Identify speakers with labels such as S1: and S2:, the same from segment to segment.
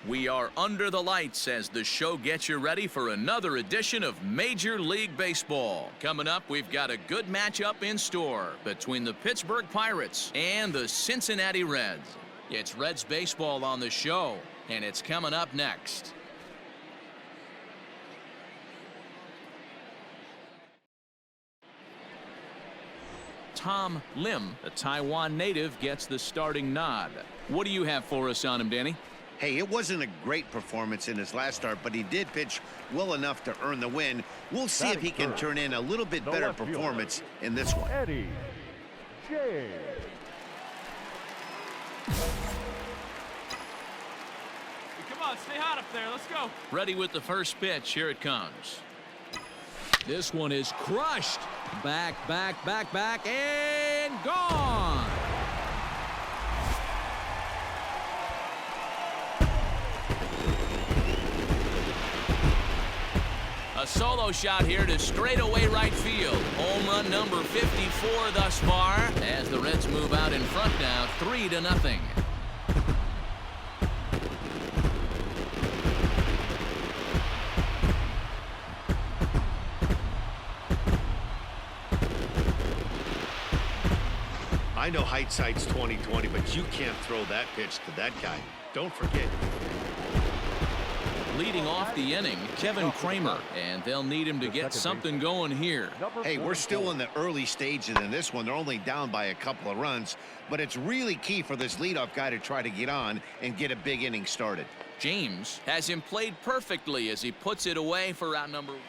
S1: We are under the lights as the show gets you ready for another edition of Major League Baseball. Coming up, we've got a good matchup in store between the Pittsburgh Pirates and the Cincinnati Reds. It's Reds baseball on the show, and it's coming up next. Tom Lim, a Taiwan native, gets the starting nod. What do you have for us on him, Danny?
S2: Hey, it wasn't a great performance in his last start, but he did pitch well enough to earn the win. We'll see if he can turn in a little bit better performance in this one.
S3: Eddie J.
S4: Come on, stay hot up there. Let's go.
S1: Ready with the first pitch. Here it comes. This one is crushed. Back, and gone. A solo shot here to straightaway right field. Home run number 54 thus far as the Reds move out in front now, 3-0.
S2: I know hindsight's 20/20, but you can't throw that pitch to that guy. Don't forget.
S1: Leading off the inning, Kevin Kramer, and they'll need him to get something going here.
S2: Hey, we're still in the early stages in this one. They're only down by a couple of runs, but it's really key for this leadoff guy to try to get on and get a big inning started.
S1: James has him played perfectly as he puts it away for out number 1.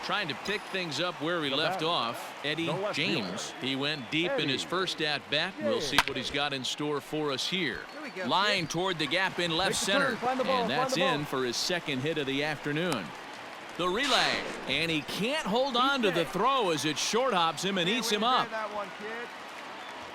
S1: Trying to pick things up where he left off, Eddie James. He went deep in his first at-bat. We'll see what he's got in store for us here. Line toward the gap in left center, and that's in for his second hit of the afternoon. The relay, and he can't hold on to the throw as it short hops him and eats him up.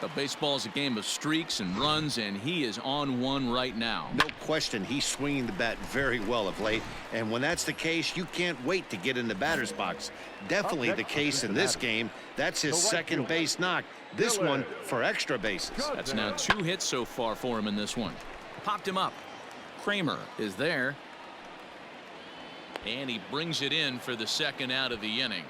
S1: The baseball is a game of streaks and runs, and he is on one right now.
S2: No question, he's swinging the bat very well of late, and when that's the case, you can't wait to get in the batter's box. Definitely the case in this game. That's his second base knock. This one for extra bases.
S1: That's now 2 hits so far for him in this one. Popped him up. Kramer is there, and he brings it in for the second out of the inning.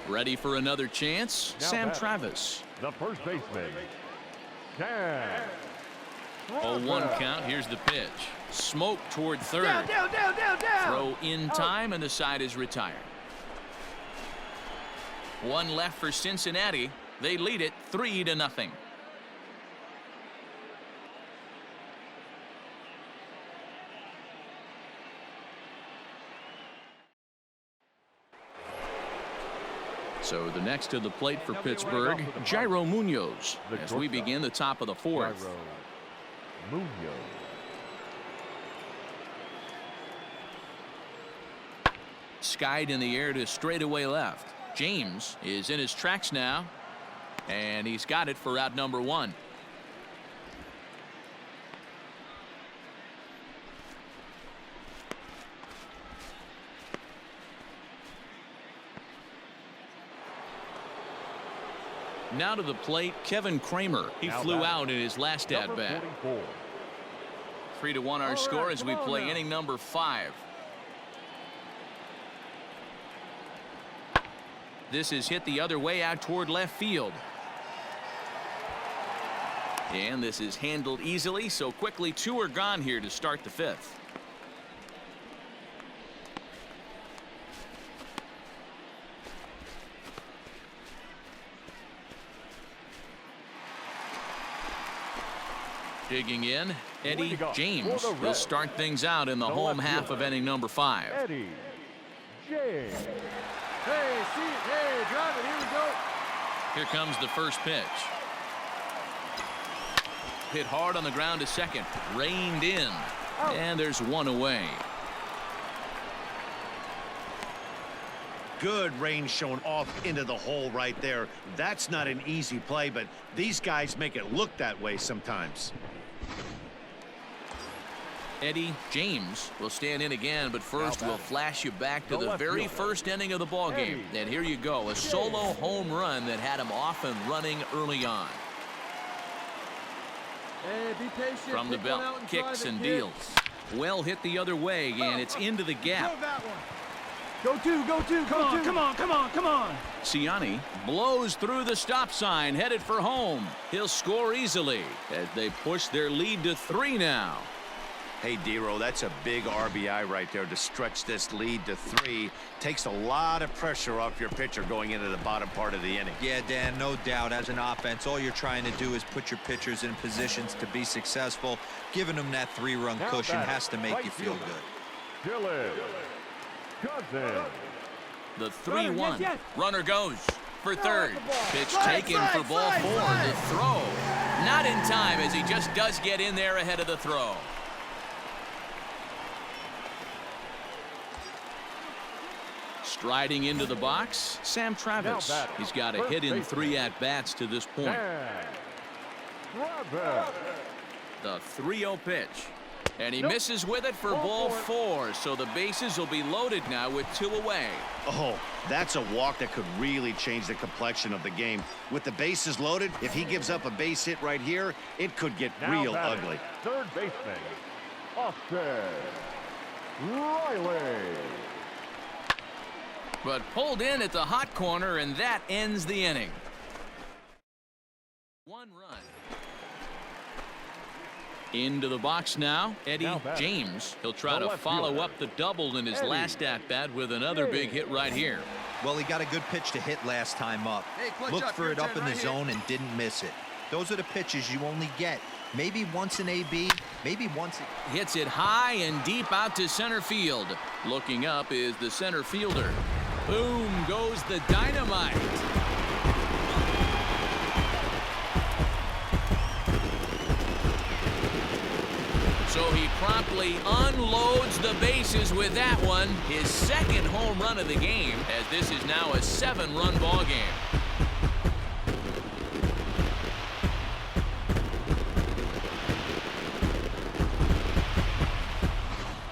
S1: Ready for another chance?
S3: Now
S1: Sam
S3: batter,
S1: Travis.
S3: the first baseman, Sam.
S1: 0-1 count. Here's the pitch. Smoke toward third.
S4: Down.
S1: Throw in time, and the side is retired. One left for Cincinnati. They lead it 3-0. So the next to the plate for Pittsburgh, Jairo Munoz, as we begin the top of the fourth.
S3: Munoz.
S1: Skied in the air to straightaway left. James is in his tracks now, and he's got it for out number 1. Now to the plate, Kevin Kramer. He flew out in his last at-bat. 3-1 our score as we play inning number 5. This is hit the other way out toward left field. And this is handled easily, so quickly 2 are gone here to start the 5th. Digging in, Eddie James will start things out in the home half of inning number 5.
S3: Eddie James.
S4: Hey, drive it. Here we go.
S1: Here comes the first pitch. Hit hard on the ground to second. Reined in. And there's one away.
S2: Good range shown off into the hole right there. That's not an easy play, but these guys make it look that way sometimes.
S1: Eddie James will stand in again, but first we'll flash you back to the very first inning of the ball game. And here you go, a solo home run that had him off and running early on.
S5: Hey, be patient.
S1: From the belt, kicks and deals. Well hit the other way, and it's into the gap.
S5: Go two, go two, go two.
S4: Come on, come on, come on.
S1: Ciani blows through the stop sign, headed for home. He'll score easily as they push their lead to 3 now.
S2: Hey, Dero, that's a big RBI right there to stretch this lead to 3. Takes a lot of pressure off your pitcher going into the bottom part of the inning.
S6: Yeah, Dan, no doubt. As an offense, all you're trying to do is put your pitchers in positions to be successful. Giving them that 3-run cushion has to make you feel good.
S3: Dylan Cousins.
S1: The 3-1.
S5: Yes.
S1: Runner goes for third. Pitch taken for ball 4. The throw. Not in time, as he just does get in there ahead of the throw. Striding into the box, Sam Travis. He's got a hit in 3 at-bats to this point. The 3-0 pitch. And he misses with it for ball 4, so the bases will be loaded now with 2 away.
S2: Oh, that's a walk that could really change the complexion of the game. With the bases loaded, if he gives up a base hit right here, it could get real ugly.
S3: Third baseman, Austin Riley.
S1: But pulled in at the hot corner, and that ends the inning. 1 run. Into the box now, Eddie James. He'll try to follow up the double in his last at-bat with another big hit right here.
S6: Well, he got a good pitch to hit last time up. Looked for it up in the zone and didn't miss it. Those are the pitches you only get. Maybe once an AB, maybe once.
S1: Hits it high and deep out to center field. Looking up is the center fielder. Boom goes the dynamite. So he promptly unloads the bases with that one. His second home run of the game, as this is now a 7-run ball game.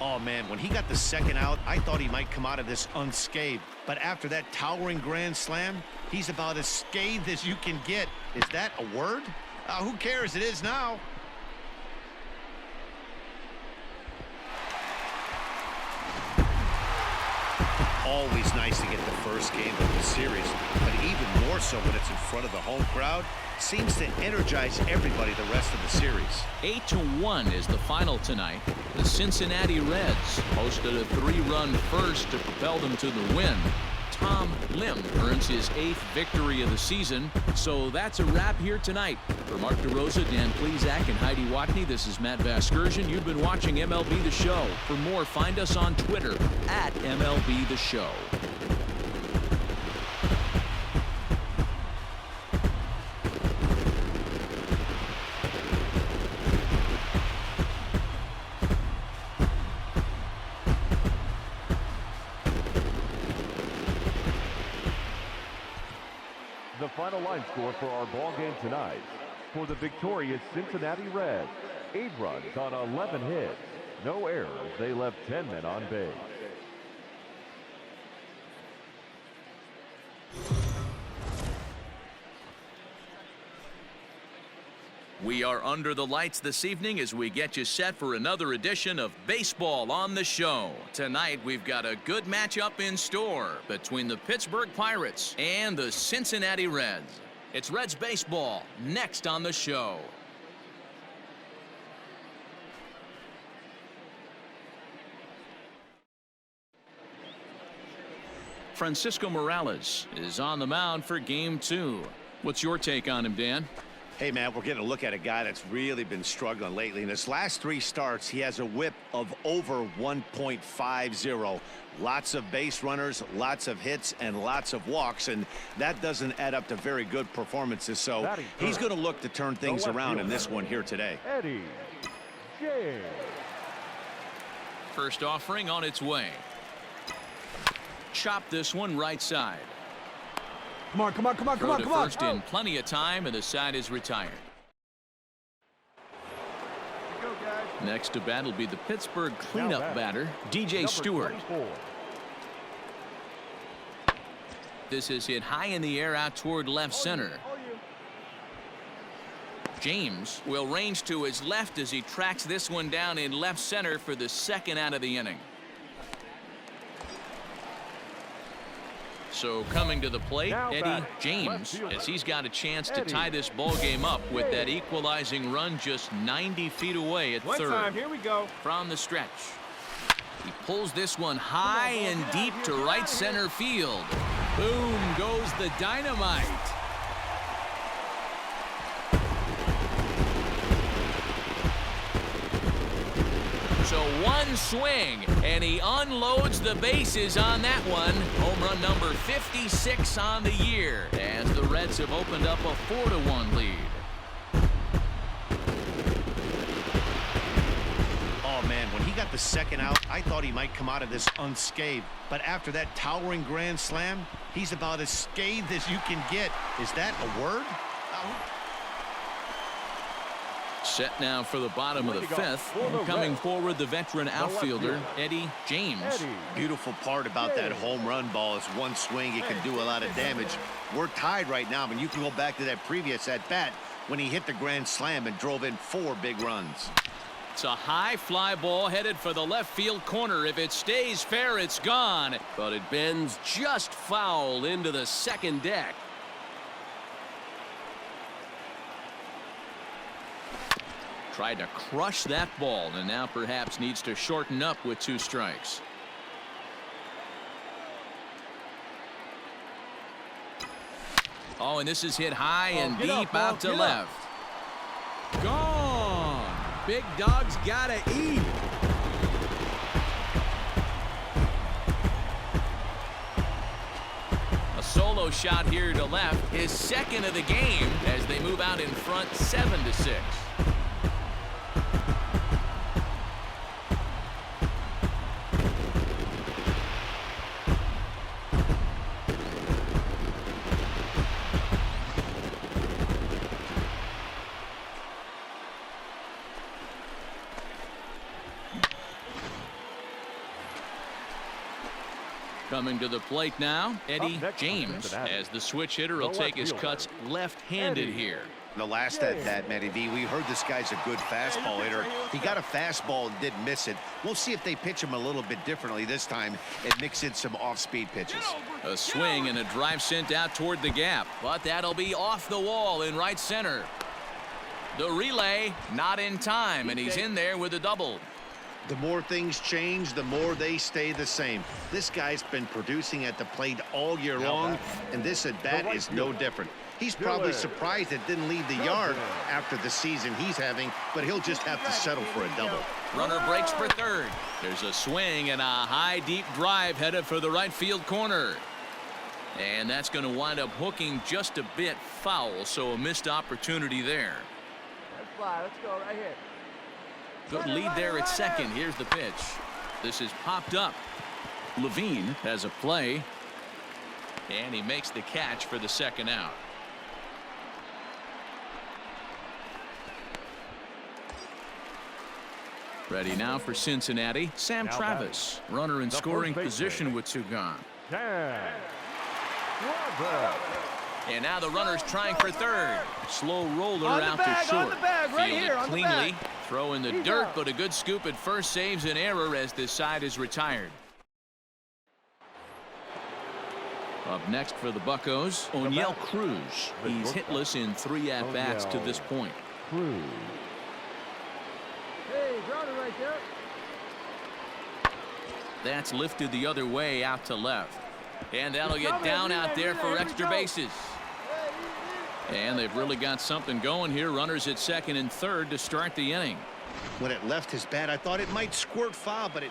S2: Oh, man, when he got the second out, I thought he might come out of this unscathed. But after that towering grand slam, he's about as scathed as you can get. Is that a word? Who cares? It is now. Always nice to get the first game of the series, but even more so when it's in front of the home crowd. Seems to energize everybody the rest of the series.
S1: 8-1 is the final tonight. The Cincinnati Reds posted a 3-run first to propel them to the win. Tom Lim earns his 8th victory of the season. So that's a wrap here tonight. For Mark DeRosa, Dan Plesac, and Heidi Watney, this is Matt Vasgersian. You've been watching MLB The Show. For more, find us on Twitter at MLB The Show.
S3: The final line score for our ball game tonight. For the victorious Cincinnati Reds, 8 runs on 11 hits. No errors. They left 10 men on base.
S1: We are under the lights this evening as we get you set for another edition of Baseball on the Show. Tonight, we've got a good matchup in store between the Pittsburgh Pirates and the Cincinnati Reds. It's Reds baseball next on the show. Francisco Morales is on the mound for Game 2. What's your take on him, Dan?
S2: Hey, man, we're getting a look at a guy that's really been struggling lately. In his last 3 starts, he has a whip of over 1.50. Lots of base runners, lots of hits, and lots of walks, and that doesn't add up to very good performances. So he's going to look to turn things around in this one here today.
S3: Eddie James.
S1: First offering on its way. Chop this one right side.
S5: Come on, come on, come on, come
S1: Throw
S5: on,
S1: to
S5: come on.
S1: first in plenty of time, and the side is retired. Next to bat will be the Pittsburgh cleanup batter, DJ Stewart.
S3: 24.
S1: This is hit high in the air out toward left center. James will range to his left as he tracks this one down in left center for the second out of the inning. So coming to the plate,
S3: Now
S1: Eddie
S3: batting,
S1: James,
S3: left fielder,
S1: as he's got a chance to
S3: Eddie.
S1: tie this ball game up with that equalizing run just 90 feet away at
S4: One
S1: third.
S4: time, here we go.
S1: From the stretch. He pulls this one high and deep to right center field.
S7: Boom goes the dynamite.
S1: So one swing, and he unloads the bases on that one. Home run number 56 on the year, as the Reds have opened up a 4-1 lead.
S2: Oh, man, when he got the second out, I thought he might come out of this unscathed. But after that towering grand slam, he's about as scathed as you can get. Is that a word?
S1: Set now for the bottom of the fifth. Coming forward, the veteran outfielder, Eddie James.
S2: Beautiful part about that home run ball is one swing, it can do a lot of damage. We're tied right now, but you can go back to that previous at-bat when he hit the grand slam and drove in 4 big runs.
S1: It's a high fly ball headed for the left field corner. If it stays fair, it's gone.
S7: But it bends just foul into the second deck.
S1: Tried to crush that ball, and now perhaps needs to shorten up with 2 strikes. Oh, and this is hit high and deep out to left.
S7: Gone. Big dog's gotta eat.
S1: A solo shot here to left, his second of the game, as they move out in front 7-6. Coming to the plate now, Eddie James, as the switch hitter will take his cuts left-handed here.
S2: The last at-bat, Matty V, we heard this guy's a good fastball hitter. He got a fastball and did miss it. We'll see if they pitch him a little bit differently this time and mix in some off-speed pitches.
S1: A swing and a drive sent out toward the gap, but that'll be off the wall in right center. The relay not in time, and he's in there with a double.
S2: The more things change, the more they stay the same. This guy's been producing at the plate all year long, and this at-bat is no different. He's probably surprised it didn't leave the yard after the season he's having, but he'll just have to settle for a double.
S1: Runner breaks for third. There's a swing and a high, deep drive headed for the right field corner. And that's going to wind up hooking just a bit foul, so a missed opportunity there.
S5: Let's fly. Let's go right here.
S1: Good lead there at second. Here's the pitch. This is popped up. Levine has a play, and he makes the catch for the second out. Ready now for Cincinnati, Sam Travis. Runner in scoring position with 2 gone. And now the runner's trying for third. Slow roller out to short. Fielded cleanly. Throw in the dirt, but a good scoop at first saves an error as this side is retired. Up next for the Buccos, O'Neill Cruz. He's hitless in 3 at-bats to this point.
S3: Cruz.
S5: Hey, grounded right there.
S1: That's lifted the other way out to left. And that'll get down out there for extra bases. And they've really got something going here. Runners at second and third to start the inning.
S2: When it left his bat, I thought it might squirt foul, but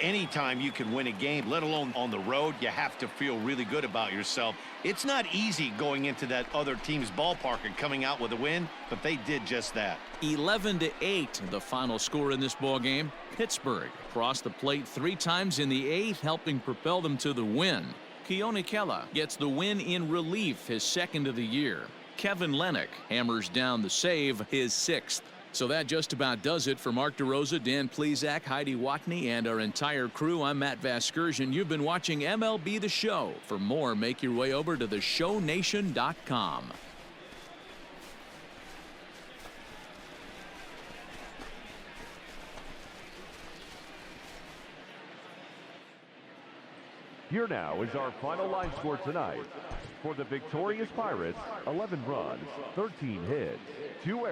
S2: anytime you can win a game, let alone on the road, you have to feel really good about yourself. It's not easy going into that other team's ballpark and coming out with a win, but they did just that.
S1: 11-8, the final score in this ball game. Pittsburgh crossed the plate 3 times in the 8th, helping propel them to the win. Keone Kela gets the win in relief, his 2nd of the year. Kevin Lennox hammers down the save, his 6th. So that just about does it for Mark DeRosa, Dan Plesac, Heidi Watney, and our entire crew. I'm Matt Vasgersian. You've been watching MLB The Show. For more, make your way over to theshownation.com.
S3: Here now is our final line score tonight. For the victorious Pirates, 11 runs, 13 hits, 2 errors.